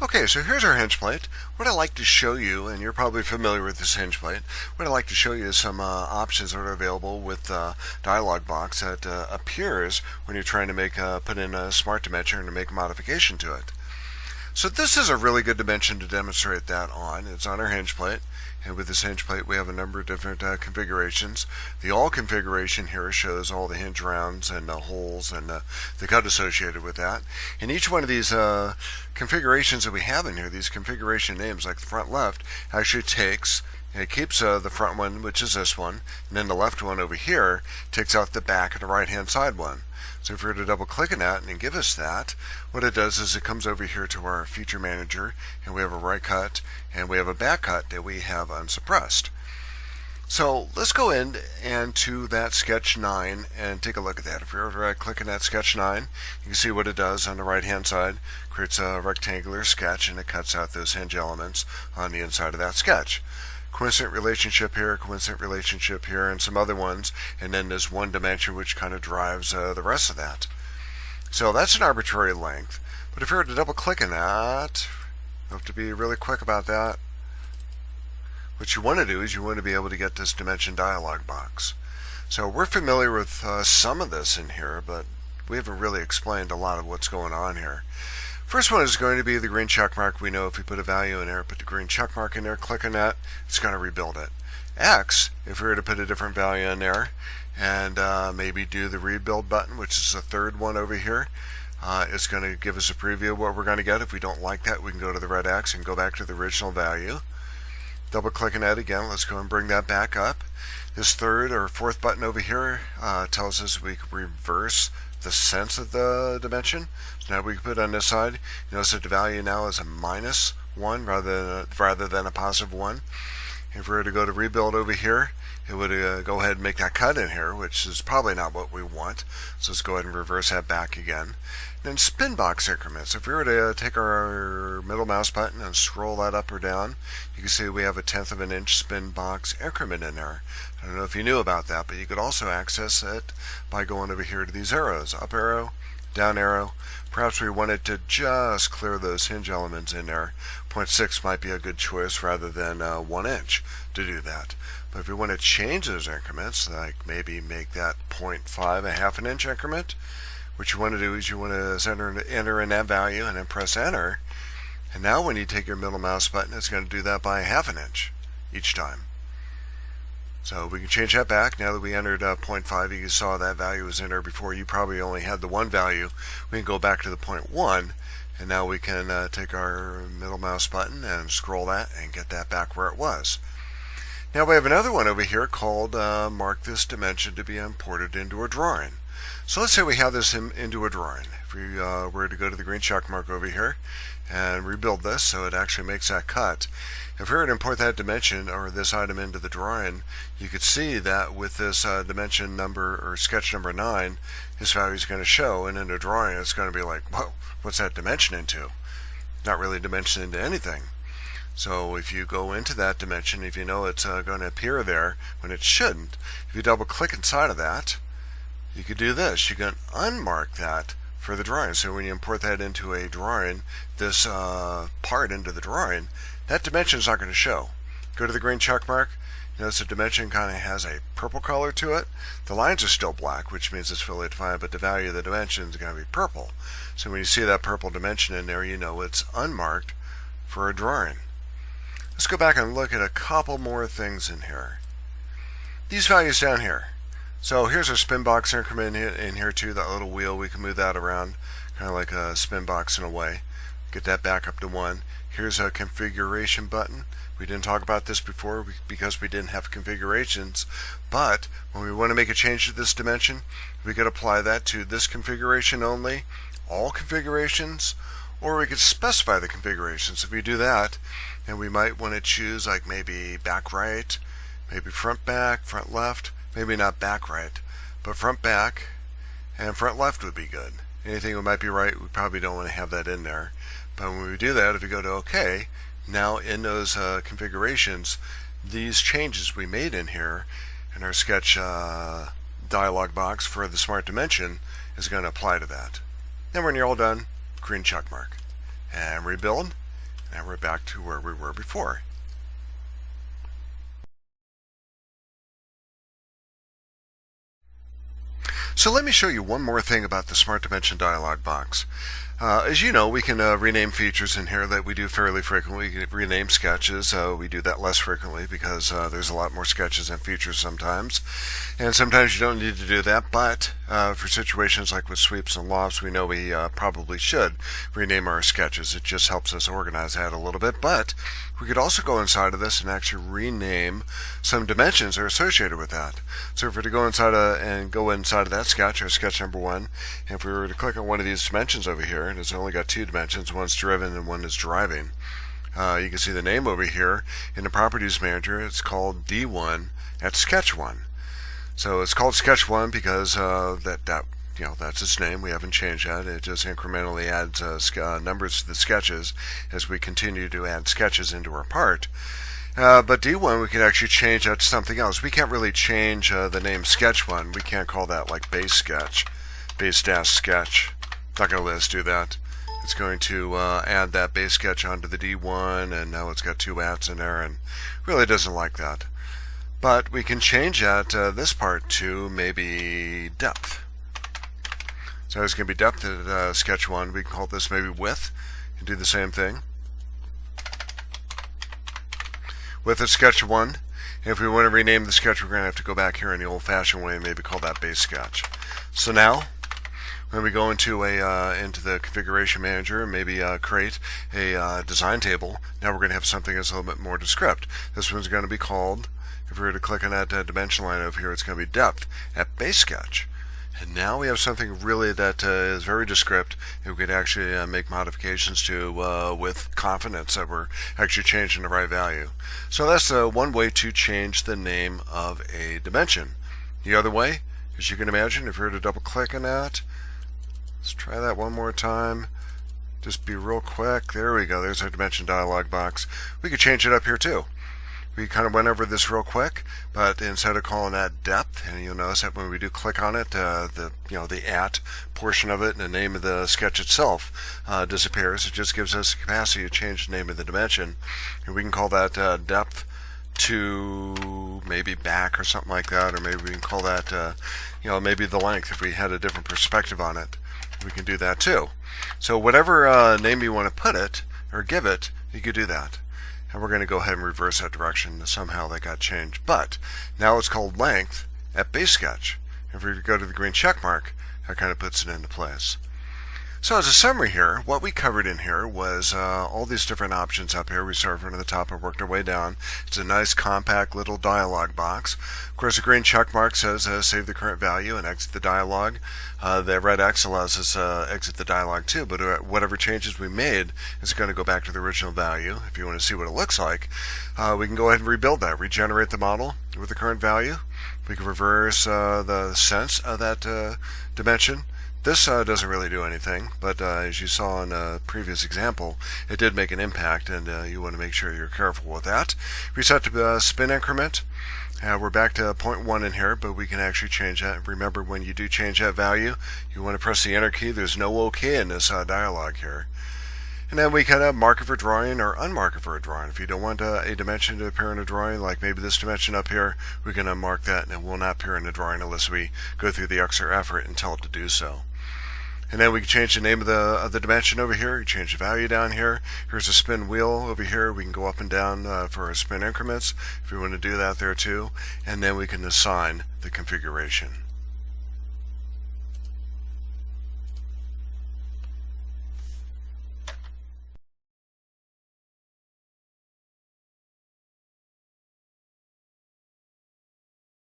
Okay, so here's our hinge plate. What I'd like to show you, and you're probably familiar with this hinge plate, what I'd like to show you is some options that are available with Dialog Box that appears when you're trying to put in a Smart Dimension and to make a modification to it. So this is a really good dimension to demonstrate that on. It's on our hinge plate, and with this hinge plate we have a number of different configurations. The all configuration here shows all the hinge rounds and the holes and the cut associated with that. And each one of these configurations that we have in here, these configuration names, like the front left, actually takes, it keeps the front one, which is this one, and then the left one over here takes out the back and the right hand side one. So if we were to double click on that and give us that, what it does is it comes over here to our feature manager, and we have a right cut and we have a back cut that we have unsuppressed. So let's go in and to that sketch 9 and take a look at that. If we were to right click on that sketch 9, you can see what it does on the right hand side. Creates a rectangular sketch and it cuts out those hinge elements on the inside of that sketch. Coincident relationship here, and some other ones, and then there's one dimension which kind of drives the rest of that. So that's an arbitrary length. But if you were to double click on that, you have to be really quick about that. What you want to do is you want to be able to get this dimension dialog box. So we're familiar with some of this in here, but we haven't really explained a lot of what's going on here. First one is going to be the green check mark. We know if we put a value in there, put the green check mark in there, click on that, it's going to rebuild it. X, if we were to put a different value in there and maybe do the rebuild button, which is the third one over here, it's going to give us a preview of what we're going to get. If we don't like that, we can go to the red X and go back to the original value. Double click on that again. Let's go and bring that back up. This third or fourth button over here tells us we can reverse the sense of the dimension. So now we can put on this side. You notice that the value now is a -1 rather than a +1. If we were to go to rebuild over here, it would go ahead and make that cut in here, which is probably not what we want. So let's go ahead and reverse that back again. Then spin box increments. If we were to take our middle mouse button and scroll that up or down, you can see we have a 1/10 of an inch spin box increment in there. I don't know if you knew about that, but you could also access it by going over here to these arrows, up arrow, down arrow. Perhaps we wanted to just clear those hinge elements in there. 0.6 might be a good choice rather than 1 inch to do that. But if we want to change those increments, like maybe make that 0.5 a ½ an inch increment, what you want to do is you want to enter in that value and then press enter. And now when you take your middle mouse button, it's going to do that by a ½ an inch each time. So we can change that back. Now that we entered 0.5, you saw that value was in there before. You probably only had the one value. We can go back to the 0.1, and now we can take our middle mouse button and scroll that and get that back where it was. Now we have another one over here called mark this dimension to be imported into a drawing. So let's say we have this into a drawing. If we were to go to the green check mark over here and rebuild this so it actually makes that cut. If we were to import that dimension or this item into the drawing, you could see that with this dimension number or sketch number 9, this value is going to show, and in the drawing it's going to be like, whoa, what's that dimension into? Not really dimension into anything. So if you go into that dimension, if you know it's going to appear there when it shouldn't, if you double click inside of that, you could do this. You can unmark that for the drawing. So when you import that into a drawing, this part into the drawing, that dimension is not going to show. Go to the green check mark. Notice the dimension kind of has a purple color to it. The lines are still black, which means it's fully defined, but the value of the dimension is going to be purple. So when you see that purple dimension in there, you know it's unmarked for a drawing. Let's go back and look at a couple more things in here. These values down here. So here's our spin box increment in here too, that little wheel. We can move that around, kind of like a spin box in a way. Get that back up to 1. Here's a configuration button. We didn't talk about this before because we didn't have configurations, but when we want to make a change to this dimension, we could apply that to this configuration only, all configurations, or we could specify the configurations. If we do that, and we might want to choose like maybe back right, maybe front back, front left, maybe not back right, but front back and front left would be good. Anything that might be right, we probably don't want to have that in there. But when we do that, if we go to OK, now in those configurations, these changes we made in here in our sketch dialog box for the Smart Dimension is going to apply to that. Then when you're all done, green check mark. And rebuild. And we're back to where we were before. So let me show you one more thing about the Smart Dimension Dialog Box. As you know, we can rename features in here that we do fairly frequently. We can rename sketches. We do that less frequently because there's a lot more sketches than features sometimes. And sometimes you don't need to do that, but for situations like with sweeps and lofts, we know we probably should rename our sketches. It just helps us organize that a little bit. But we could also go inside of this and actually rename some dimensions that are associated with that. So if we were to go inside of that sketch, or sketch number 1, and if we were to click on one of these dimensions over here, and it's only got 2 dimensions, one's driven and one is driving. You can see the name over here in the Properties Manager. It's called D1 at Sketch 1. So it's called Sketch 1 because that's its name. We haven't changed that. It just incrementally adds numbers to the sketches as we continue to add sketches into our part. But D1, we can actually change that to something else. We can't really change the name Sketch 1. We can't call that like base sketch, base-sketch. It's not going to let us do that. It's going to add that base sketch onto the D1, and now it's got 2 ats in there, and really doesn't like that. But we can change that this part to maybe depth. So it's going to be depth at sketch 1. We can call this maybe width and do the same thing. Width at sketch 1. And if we want to rename the sketch, we're going to have to go back here in the old-fashioned way and maybe call that base sketch. So now, when we go into the configuration manager and maybe create a design table, now we're going to have something that's a little bit more descriptive. This one's going to be called, if we were to click on that dimension line over here, it's going to be depth at base sketch. And now we have something really that is very descriptive, and we can actually make modifications to with confidence that we're actually changing the right value. So that's one way to change the name of a dimension. The other way, as you can imagine, if we were to double click on that, let's try that one more time. Just be real quick. There we go. There's our dimension dialog box. We could change it up here too. We kind of went over this real quick, but instead of calling that depth, and you'll notice that when we do click on it, the at portion of it and the name of the sketch itself disappears. It just gives us the capacity to change the name of the dimension, and we can call that depth to maybe back or something like that, or maybe we can call that maybe the length if we had a different perspective on it. We can do that too. So whatever name you want to put it or give it, you could do that. And we're going to go ahead and reverse that direction. Somehow that got changed. But now it's called length at base sketch. If we go to the green check mark, that kind of puts it into place. So as a summary here, what we covered in here was all these different options up here. We started from the top and worked our way down. It's a nice compact little dialog box. Of course, the green check mark says save the current value and exit the dialog. The red X allows us to exit the dialog too, but whatever changes we made is going to go back to the original value. If you want to see what it looks like, we can go ahead and rebuild that, regenerate the model with the current value. We can reverse the sense of that dimension. This doesn't really do anything, but as you saw in a previous example, it did make an impact, and you want to make sure you're careful with that. Reset to spin increment. We're back to 0.1 in here, but we can actually change that. Remember, when you do change that value, you want to press the enter key. There's no OK in this dialog here. And then we can mark it for drawing or unmark it for a drawing. If you don't want a dimension to appear in a drawing, like maybe this dimension up here, we can unmark that, and it will not appear in the drawing unless we go through the extra effort and tell it to do so. And then we can change the name of the dimension over here. You change the value down here. Here's a spin wheel over here. We can go up and down for our spin increments if we want to do that there too. And then we can assign the configuration.